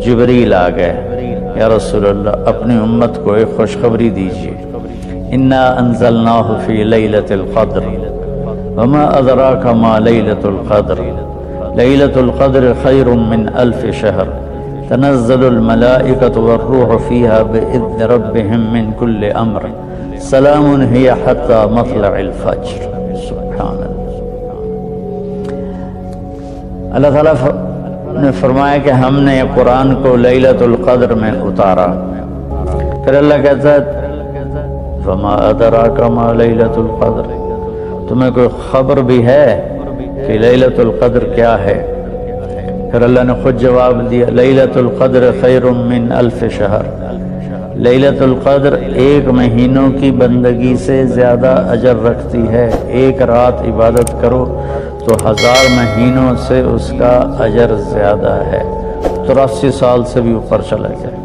جبریل آ گئے، یا رسول اللہ اپنی امت کو ایک خوشخبری دیجیے، انا انزلناہ فی لیلۃ القدر وما ادراک ما لیلۃ القدر لیلۃ القدر خیر من الف شہر تنزل الملائکۃ والروح فیہا بإذن ربہم من کل امر سلام ہی حتی مطلع الفجر۔ سبحان اللہ تعالیٰ نے فرمایا کہ ہم نے قرآن کو لیلۃ القدر میں اتارا، پھر اللہ کہتا ہے فما ادراک ما لیلۃ القدر، تمہیں کوئی خبر بھی ہے کہ لیلۃ القدر کیا ہے؟ پھر اللہ نے خود جواب دیا لیلۃ القدر خیر من الف شہر، لیلۃ القدر ایک مہینوں کی بندگی سے زیادہ اجر رکھتی ہے، ایک رات عبادت کرو تو 1000 مہینوں سے اس کا اجر زیادہ ہے، 83 سال سے بھی اوپر چلا جائے۔